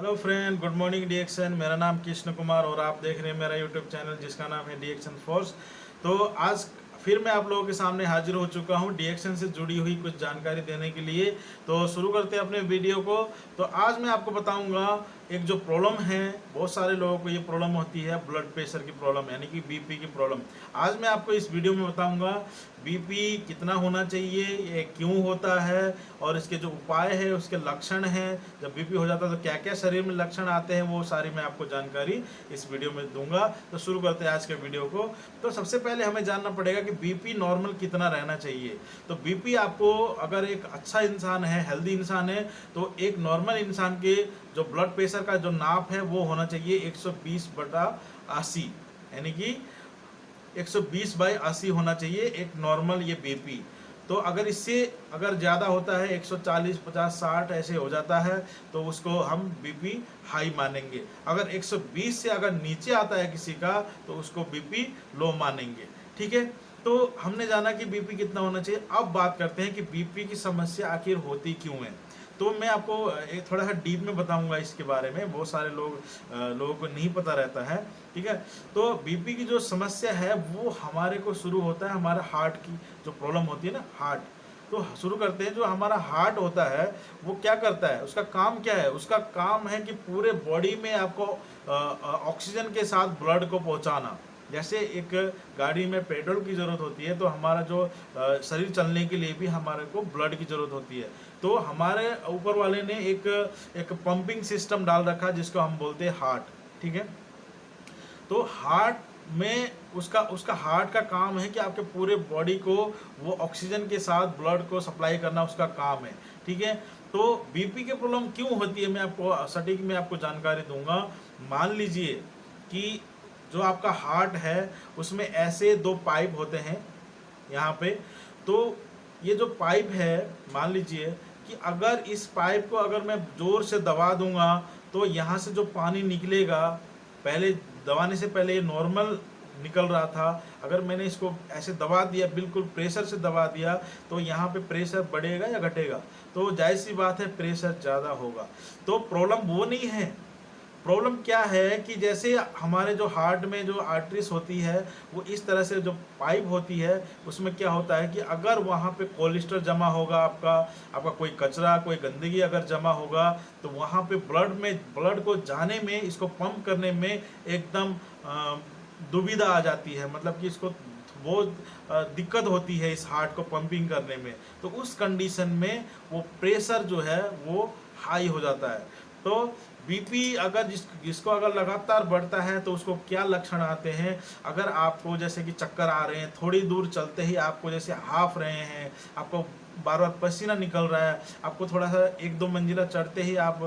Hello friend, good morning डीएक्शन। मेरा नाम कृष्ण कुमार और आप देख रहे हैं मेरा यूट्यूब चैनल जिसका नाम है डीएक्शन फोर्स। तो आज फिर मैं आप लोगों के सामने हाजिर हो चुका हूं डीएक्शन से जुड़ी हुई कुछ जानकारी देने के लिए। तो शुरू करते हैं अपने वीडियो को। तो आज मैं आपको बताऊंगा एक जो प्रॉब्लम है, बहुत सारे लोगों को ये प्रॉब्लम होती है, ब्लड प्रेशर की प्रॉब्लम यानी कि बीपी की प्रॉब्लम। आज मैं आपको इस वीडियो में बताऊंगा बीपी कितना होना चाहिए, ये क्यों होता है और इसके जो उपाय है, उसके लक्षण हैं, जब बीपी हो जाता है तो क्या क्या शरीर में लक्षण आते हैं, वो सारी मैं आपको जानकारी इस वीडियो में दूंगा। तो शुरू करते हैं आज के वीडियो को। तो सबसे पहले हमें जानना पड़ेगा कि बीपी नॉर्मल कितना रहना चाहिए। तो बीपी आपको, अगर एक अच्छा इंसान है, हेल्दी इंसान है, तो एक नॉर्मल इंसान के जो ब्लड प्रेशर का जो नाप है वो होना चाहिए 120/80, यानी कि 120/80 होना चाहिए एक नॉर्मल ये बीपी। तो अगर इससे अगर ज़्यादा होता है 140, 50, 60 ऐसे हो जाता है तो उसको हम बीपी हाई मानेंगे। अगर 120 से अगर नीचे आता है किसी का तो उसको बीपी लो मानेंगे। ठीक है, तो हमने जाना कि बीपी कितना होना चाहिए। अब बात करते हैं कि बीपी की समस्या आखिर होती क्यों है। तो मैं आपको एक थोड़ा सा डीप में बताऊंगा इसके बारे में। बहुत सारे लोगों को नहीं पता रहता है। ठीक है, तो बीपी की जो समस्या है वो हमारे को शुरू होता है हमारे हार्ट की जो प्रॉब्लम होती है ना, हार्ट। तो शुरू करते हैं, जो हमारा हार्ट होता है वो क्या करता है, उसका काम क्या है? उसका काम है कि पूरे बॉडी में आपको ऑक्सीजन के साथ ब्लड को पहुंचाना। जैसे एक गाड़ी में पेट्रोल की ज़रूरत होती है तो हमारा जो शरीर चलने के लिए भी हमारे को ब्लड की ज़रूरत होती है। तो हमारे ऊपर वाले ने एक पंपिंग सिस्टम डाल रखा जिसको हम बोलते हैं हार्ट। ठीक है, तो हार्ट में उसका उसका हार्ट का काम है कि आपके पूरे बॉडी को वो ऑक्सीजन के साथ ब्लड को सप्लाई करना उसका काम है। ठीक है, तो बीपी की प्रॉब्लम क्यों होती है मैं आपको सटीक में आपको जानकारी दूंगा। मान लीजिए कि जो आपका हार्ट है उसमें ऐसे दो पाइप होते हैं यहाँ पे। तो ये जो पाइप है, मान लीजिए कि अगर इस पाइप को अगर मैं ज़ोर से दबा दूंगा तो यहाँ से जो पानी निकलेगा, पहले दबाने से पहले ये नॉर्मल निकल रहा था, अगर मैंने इसको ऐसे दबा दिया, बिल्कुल प्रेशर से दबा दिया, तो यहाँ पे प्रेशर बढ़ेगा या घटेगा? तो जाहिर सी बात है प्रेशर ज़्यादा होगा। तो प्रॉब्लम वो नहीं है। प्रॉब्लम क्या है कि जैसे हमारे जो हार्ट में जो आर्टरीज होती है वो इस तरह से जो पाइप होती है उसमें क्या होता है कि अगर वहाँ पे कोलेस्ट्रॉल जमा होगा, आपका कोई कचरा, कोई गंदगी अगर जमा होगा तो वहाँ पे ब्लड को जाने में, इसको पंप करने में एकदम दुविधा आ जाती है। मतलब कि इसको बहुत दिक्कत होती है इस हार्ट को पंपिंग करने में। तो उस कंडीशन में वो प्रेशर जो है वो हाई हो जाता है। तो बीपी अगर जिसको अगर लगातार बढ़ता है तो उसको क्या लक्षण आते हैं? अगर आपको जैसे कि चक्कर आ रहे हैं, थोड़ी दूर चलते ही आपको जैसे हाफ रहे हैं, आपको बार बार पसीना निकल रहा है, आपको थोड़ा सा 1-2 मंजिला चढ़ते ही आप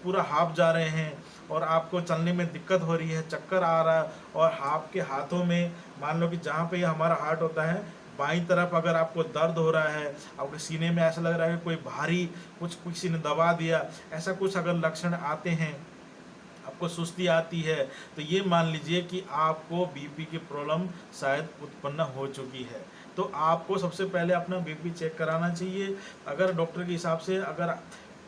पूरा हाफ जा रहे हैं और आपको चलने में दिक्कत हो रही है, चक्कर आ रहा है, और आपके हाथों में, मान लो कि जहाँ पे हमारा हार्ट होता है बाईं तरफ अगर आपको दर्द हो रहा है, आपके सीने में ऐसा लग रहा है कि कोई भारी कुछ किसी ने दबा दिया, ऐसा कुछ अगर लक्षण आते हैं, आपको सुस्ती आती है, तो ये मान लीजिए कि आपको बीपी की प्रॉब्लम शायद उत्पन्न हो चुकी है। तो आपको सबसे पहले अपना बीपी चेक कराना चाहिए। अगर डॉक्टर के हिसाब से, अगर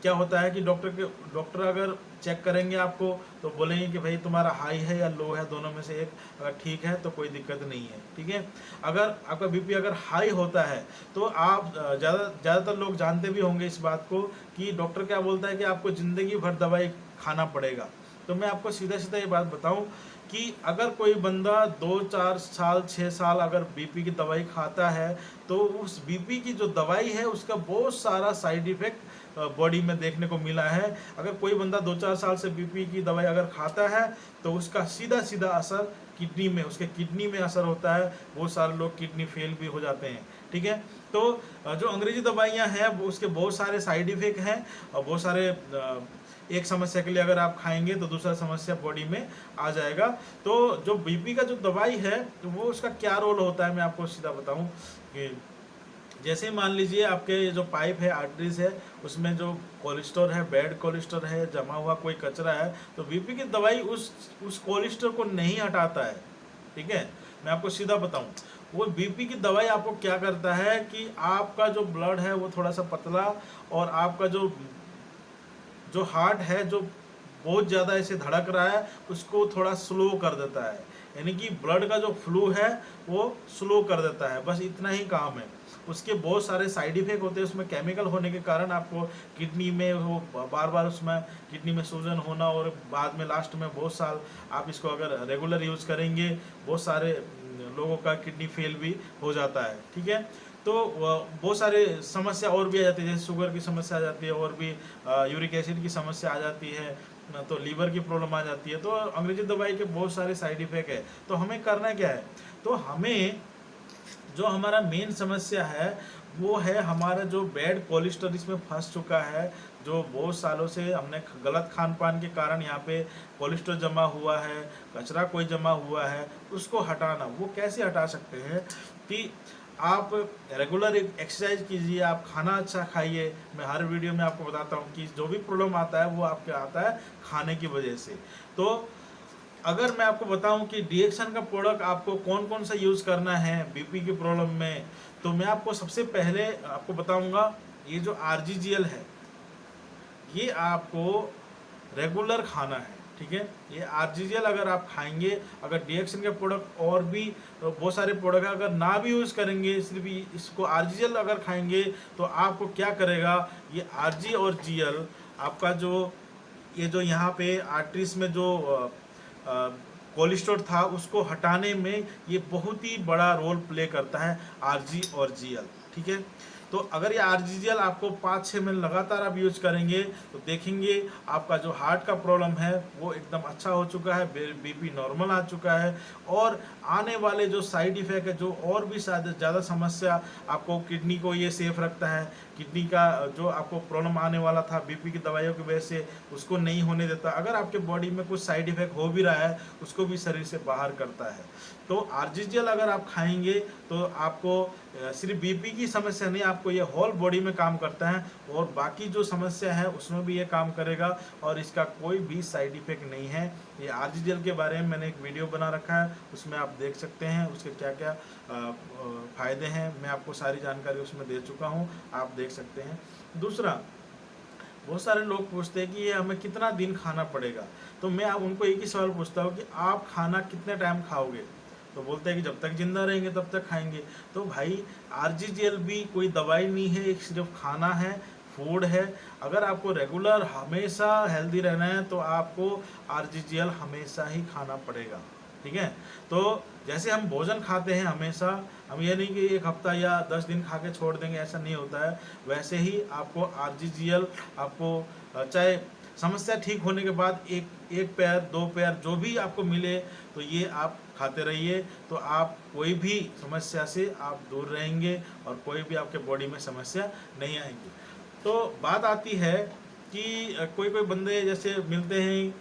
क्या होता है कि डॉक्टर अगर चेक करेंगे आपको तो बोलेंगे कि भाई तुम्हारा हाई है या लो है, दोनों में से एक। अगर ठीक है तो कोई दिक्कत नहीं है। ठीक है, अगर आपका बीपी अगर हाई होता है तो आप ज़्यादातर लोग जानते भी होंगे इस बात को कि डॉक्टर क्या बोलता है कि आपको ज़िंदगी भर दवाई खाना पड़ेगा। तो मैं आपको सीधा सीधा ये बात बताऊं कि अगर कोई बंदा 2-4 साल 6 साल अगर बीपी की दवाई खाता है तो उस बीपी की जो दवाई है उसका बहुत सारा साइड इफ़ेक्ट बॉडी में देखने को मिला है। अगर कोई बंदा 2-4 साल से बीपी की दवाई अगर खाता है तो उसका सीधा सीधा असर किडनी में, उसके किडनी में असर होता है। बहुत सारे लोग किडनी फेल भी हो जाते हैं। ठीक है, तो जो अंग्रेजी दवाइयाँ हैं वो उसके बहुत सारे साइड इफ़ेक्ट हैं और बहुत सारे एक समस्या के लिए अगर आप खाएंगे तो दूसरा समस्या बॉडी में आ जाएगा। तो जो बीपी का जो दवाई है तो वो उसका क्या रोल होता है मैं आपको सीधा बताऊं कि जैसे मान लीजिए आपके जो पाइप है, आर्टरीज है, उसमें जो कोलेस्ट्रॉल है, बैड कोलेस्ट्रॉल है, जमा हुआ कोई कचरा है, तो बीपी की दवाई उस कोलेस्ट्रॉल को नहीं हटाता है। ठीक है, मैं आपको सीधा बताऊं, वो बीपी की दवाई आपको क्या करता है कि आपका जो ब्लड है वो थोड़ा सा पतला, और आपका जो हार्ट है, जो बहुत ज़्यादा ऐसे धड़क रहा है उसको थोड़ा स्लो कर देता है, यानी कि ब्लड का जो फ्लो है वो स्लो कर देता है, बस इतना ही काम है। उसके बहुत सारे साइड इफेक्ट होते हैं उसमें, केमिकल होने के कारण आपको किडनी में वो बार बार उसमें किडनी में सूजन होना, और बाद में लास्ट में बहुत साल आप इसको अगर रेगुलर यूज़ करेंगे बहुत सारे लोगों का किडनी फेल भी हो जाता है, ठीक है। तो बहुत सारे समस्या और भी आ जाती है, जैसे शुगर की समस्या आ जाती है, और भी यूरिक एसिड की समस्या आ जाती है, तो लीवर की प्रॉब्लम आ जाती है। तो अंग्रेजी दवाई के बहुत सारे साइड इफेक्ट है। तो हमें करना क्या है, तो हमें जो हमारा मेन समस्या है वो है हमारा जो बैड कोलेस्ट्रॉल इसमें फंस चुका है, जो बहुत सालों से हमने गलत खान पान के कारण यहाँ पे कोलेस्ट्रॉल जमा हुआ है, कचरा कोई जमा हुआ है, उसको हटाना। वो कैसे हटा सकते हैं कि आप रेगुलर एक्सरसाइज कीजिए, आप खाना अच्छा खाइए। मैं हर वीडियो में आपको बताता हूँ कि जो भी प्रॉब्लम आता है वो आपके आता है खाने की वजह से। तो अगर मैं आपको बताऊं कि डीएक्शन का प्रोडक्ट आपको कौन कौन सा यूज़ करना है बीपी की प्रॉब्लम में, तो मैं आपको सबसे पहले आपको बताऊंगा ये जो आरजीजीएल है ये आपको रेगुलर खाना है, ठीक है। ये आरजीजीएल अगर आप खाएंगे, अगर डीएक्शन के प्रोडक्ट और भी बहुत सारे प्रोडक्ट अगर ना भी यूज़ करेंगे, सिर्फ इसको आरजीजीएल अगर खाएंगे तो आपको क्या करेगा, ये आरजी और जीएल आपका जो ये जो यहाँ पे आर्टरीज में जो कोलेस्ट्रॉल था उसको हटाने में ये बहुत ही बड़ा रोल प्ले करता है आरजी और जीएल, ठीक है। तो अगर ये आरजीजीएल आपको 5-6 महीने लगातार आप यूज करेंगे तो देखेंगे आपका जो हार्ट का प्रॉब्लम है वो एकदम अच्छा हो चुका है, बीपी नॉर्मल आ चुका है, और आने वाले जो साइड इफेक्ट है, जो और भी ज़्यादा समस्या आपको किडनी को ये सेफ रखता है, किडनी का जो आपको प्रॉब्लम आने वाला था बीपी की दवाइयों की वजह से उसको नहीं होने देता। अगर आपके बॉडी में कुछ साइड इफेक्ट हो भी रहा है उसको भी शरीर से बाहर करता है। तो आरजीजीएल अगर आप खाएंगे तो आपको सिर्फ बीपी की समस्या नहीं, आपको ये होल बॉडी में काम करता है, और बाकी जो समस्या है उसमें भी ये काम करेगा, और इसका कोई भी साइड इफेक्ट नहीं है। ये आरजीजीएल के बारे में मैंने एक वीडियो बना रखा है, उसमें आप देख सकते हैं उसके क्या क्या फ़ायदे हैं, मैं आपको सारी जानकारी उसमें दे चुका हूँ, आप देख सकते हैं। दूसरा, बहुत सारे लोग पूछते हैं कि ये हमें कितना दिन खाना पड़ेगा, तो मैं आप उनको एक ही सवाल पूछता हूँ कि आप खाना कितने टाइम खाओगे, तो बोलते हैं कि जब तक जिंदा रहेंगे तब तक खाएंगे। तो भाई आरजीजीएल भी कोई दवाई नहीं है, एक सिर्फ खाना है, फूड है। अगर आपको रेगुलर हमेशा हेल्दी रहना है तो आपको आरजीजीएल हमेशा ही खाना पड़ेगा, ठीक है। तो जैसे हम भोजन खाते हैं हमेशा, हम ये नहीं कि एक हफ्ता या 10 दिन खा के छोड़ देंगे, ऐसा नहीं होता है। वैसे ही आपको आरजीजीएल आपको चाहे समस्या ठीक होने के बाद एक पैर 2 पैर जो भी आपको मिले तो ये आप खाते रहिए, तो आप कोई भी समस्या से आप दूर रहेंगे और कोई भी आपके बॉडी में समस्या नहीं आएगी। तो बात आती है कि कोई कोई बंदे जैसे मिलते हैं,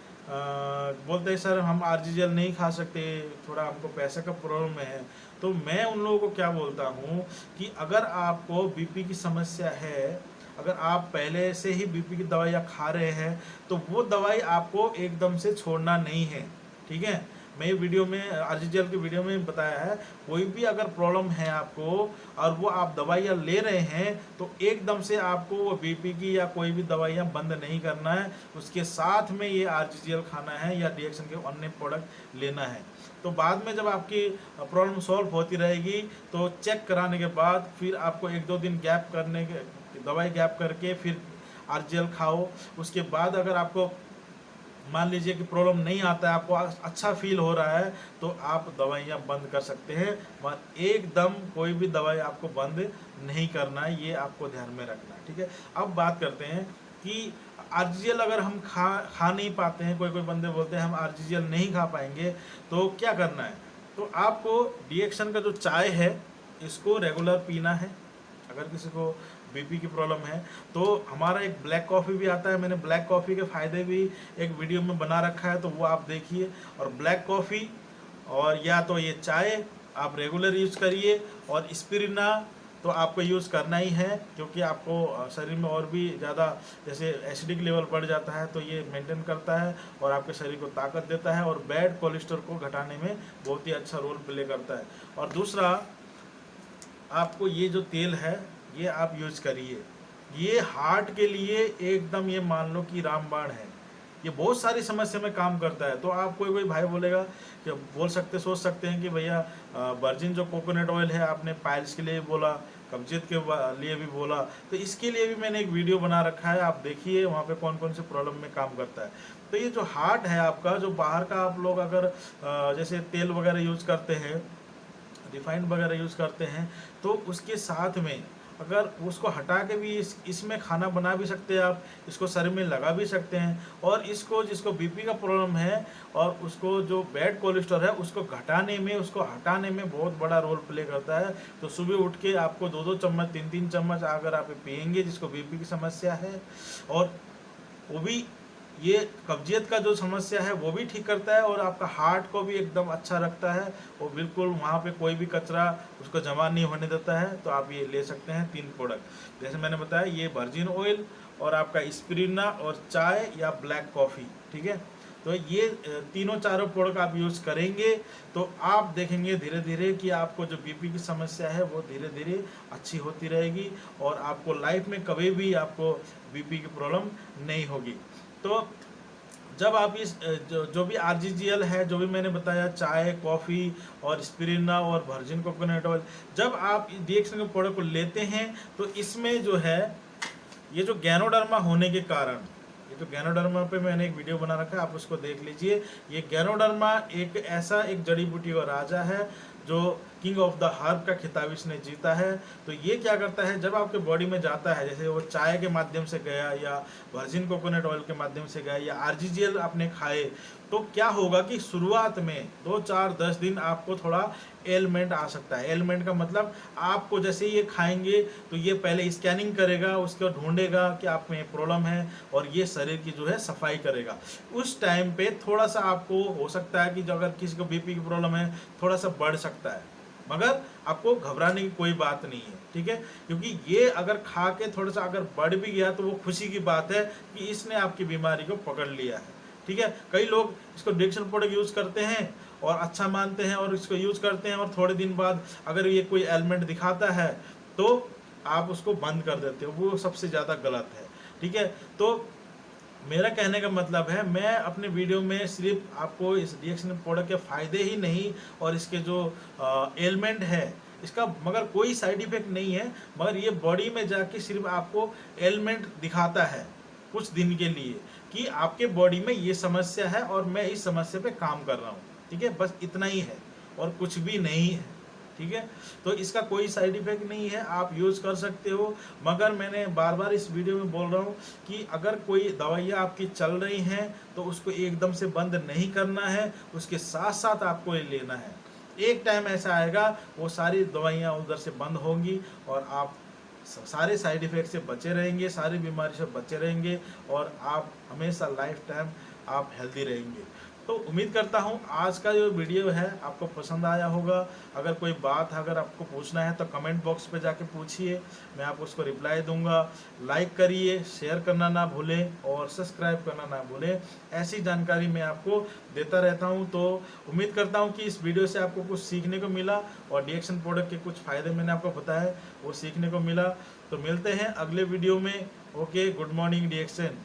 बोलते हैं सर हम आरजीजीएल नहीं खा सकते, थोड़ा हमको पैसे का प्रॉब्लम है। तो मैं उन लोगों को क्या बोलता हूँ कि अगर आपको बीपी की समस्या है, अगर आप पहले से ही बीपी की दवाइयाँ खा रहे हैं तो वो दवाई आपको एकदम से छोड़ना नहीं है, ठीक है। मैं वीडियो में आरजीजीएल की वीडियो में बताया है, कोई भी अगर प्रॉब्लम है आपको और वो आप दवाइयाँ ले रहे हैं तो एकदम से आपको वो बीपी की या कोई भी दवाइयाँ बंद नहीं करना है, उसके साथ में ये आरजीजीएल खाना है या डीएक्शन के अन्य प्रोडक्ट लेना है। तो बाद में जब आपकी प्रॉब्लम सॉल्व होती रहेगी तो चेक कराने के बाद फिर आपको 1-2 दिन गैप करने के दवाई गैप करके फिर आरजीजीएल खाओ। उसके बाद अगर आपको मान लीजिए कि प्रॉब्लम नहीं आता है, आपको अच्छा फील हो रहा है, तो आप दवाइयाँ बंद कर सकते हैं, मगर एकदम कोई भी दवाई आपको बंद नहीं करना है, ये आपको ध्यान में रखना है, ठीक है। अब बात करते हैं कि आरजीजीएल अगर हम खा नहीं पाते हैं, कोई कोई बंदे बोलते हैं हम आरजीजीएल नहीं खा पाएंगे, तो क्या करना है। तो आपको डीएक्शन का जो चाय है इसको रेगुलर पीना है। अगर किसी को बीपी की प्रॉब्लम है तो हमारा एक ब्लैक कॉफ़ी भी आता है, मैंने ब्लैक कॉफ़ी के फ़ायदे भी एक वीडियो में बना रखा है, तो वो आप देखिए। और ब्लैक कॉफ़ी और या तो ये चाय आप रेगुलर यूज़ करिए, और स्पिरिना तो आपको यूज़ करना ही है, क्योंकि आपको शरीर में और भी ज़्यादा जैसे एसिडिक लेवल बढ़ जाता है तो ये मेंटेन करता है और आपके शरीर को ताकत देता है, और बैड कोलेस्ट्रॉल को घटाने में बहुत ही अच्छा रोल प्ले करता है। और दूसरा, आपको ये जो तेल है ये आप यूज करिए, ये हार्ट के लिए एकदम ये मान लो कि रामबाण है, ये बहुत सारी समस्या में काम करता है। तो आप कोई कोई भाई बोलेगा कि सोच सकते हैं कि भैया वर्जिन जो कोकोनट ऑयल है आपने पाइल्स के लिए बोला, कब्जियत के लिए भी बोला, तो इसके लिए भी मैंने एक वीडियो बना रखा है, आप देखिए वहाँ पे कौन कौन से प्रॉब्लम में काम करता है। तो ये जो हार्ट है आपका, जो बाहर का आप लोग अगर जैसे तेल वगैरह यूज़ करते हैं, रिफाइंड वगैरह यूज़ करते हैं, तो उसके साथ में अगर उसको हटा के भी इसमें खाना बना भी सकते हैं आप, इसको शरीर में लगा भी सकते हैं। और इसको जिसको बीपी का प्रॉब्लम है और उसको जो बैड कोलेस्ट्रॉल है उसको घटाने में, उसको हटाने में बहुत बड़ा रोल प्ले करता है। तो सुबह उठ के आपको 2-2 चम्मच 3-3 चम्मच अगर आप पिएंगे, जिसको बीपी की समस्या है, और वो भी ये कब्जियत का जो समस्या है वो भी ठीक करता है और आपका हार्ट को भी एकदम अच्छा रखता है, वो बिल्कुल वहाँ पे कोई भी कचरा उसको जमा नहीं होने देता है। तो आप ये ले सकते हैं 3 प्रोडक्ट, जैसे मैंने बताया, ये वर्जिन ऑयल और आपका स्पिरुलिना और चाय या ब्लैक कॉफ़ी, ठीक है। तो ये तीनों चारों प्रोडक्ट आप यूज़ करेंगे तो आप देखेंगे धीरे धीरे कि आपको जो बीपी की समस्या है वो धीरे धीरे अच्छी होती रहेगी और आपको लाइफ में कभी भी आपको बीपी की प्रॉब्लम नहीं होगी। तो जब आप इस जो भी RGGL है, जो भी मैंने बताया, चाय, कॉफ़ी और स्पिरुलिना और वर्जिन कोकोनट ऑयल, जब आप DXN के प्रोडक्ट को लेते हैं तो इसमें जो है ये जो गैनोडर्मा होने के कारण, ये तो गैनोडर्मा पे मैंने एक वीडियो बना रखा है, आप उसको देख लीजिए। ये गैनोडर्मा एक ऐसा एक जड़ी बूटी का राजा है जो किंग ऑफ द हर्ब का खिताब इसने जीता है। तो ये क्या करता है, जब आपके बॉडी में जाता है, जैसे वो चाय के माध्यम से गया या वर्जिन कोकोनट ऑयल के माध्यम से गया या RGGL आपने खाए, तो क्या होगा कि शुरुआत में 2, 4, 10 दिन आपको थोड़ा एलमेंट आ सकता है। एलमेंट का मतलब आपको जैसे ये खाएंगे तो ये पहले स्कैनिंग करेगा, उसको ढूंढेगा कि आप में प्रॉब्लम है और ये शरीर की जो है सफाई करेगा। उस टाइम पे थोड़ा सा आपको हो सकता है कि जो अगर किसी को बीपी की प्रॉब्लम है थोड़ा सा बढ़ सकता है, मगर आपको घबराने की कोई बात नहीं है, ठीक है। क्योंकि ये अगर खा के थोड़ा सा अगर बढ़ भी गया तो वो खुशी की बात है कि इसने आपकी बीमारी को पकड़ लिया है, ठीक है। कई लोग इसको DXN प्रोडक्ट यूज़ करते हैं और अच्छा मानते हैं और इसको यूज़ करते हैं और थोड़े दिन बाद अगर ये कोई एलिमेंट दिखाता है तो आप उसको बंद कर देते हो, वो सबसे ज़्यादा गलत है, ठीक है। तो मेरा कहने का मतलब है, मैं अपने वीडियो में सिर्फ आपको इस DXN प्रोडक्ट के फ़ायदे ही नहीं और इसके जो एलिमेंट है इसका मगर कोई साइड इफ़ेक्ट नहीं है, मगर ये बॉडी में जाके सिर्फ आपको एलिमेंट दिखाता है कुछ दिन के लिए कि आपके बॉडी में ये समस्या है और मैं इस समस्या पे काम कर रहा हूँ, ठीक है। बस इतना ही है और कुछ भी नहीं है, ठीक है। तो इसका कोई साइड इफ़ेक्ट नहीं है, आप यूज़ कर सकते हो। मगर मैंने बार बार इस वीडियो में बोल रहा हूँ कि अगर कोई दवाइयाँ आपकी चल रही हैं तो उसको एकदम से बंद नहीं करना है, उसके साथ साथ आपको ये लेना है। एक टाइम ऐसा आएगा वो सारी दवाइयाँ उधर से बंद होंगी और आप सारे साइड इफ़ेक्ट से बचे रहेंगे, सारी बीमारी से बचे रहेंगे और आप हमेशा लाइफ टाइम आप हेल्दी रहेंगे। तो उम्मीद करता हूँ आज का जो वीडियो है आपको पसंद आया होगा। अगर कोई बात अगर आपको पूछना है तो कमेंट बॉक्स पे जाके पूछिए, मैं आपको उसको रिप्लाई दूंगा। लाइक करिए, शेयर करना ना भूलें और सब्सक्राइब करना ना भूलें। ऐसी जानकारी मैं आपको देता रहता हूँ। तो उम्मीद करता हूँ कि इस वीडियो से आपको कुछ सीखने को मिला और DXN प्रोडक्ट के कुछ फ़ायदे मैंने आपको बताया वो सीखने को मिला। तो मिलते हैं अगले वीडियो में। Okay, good morning DXN।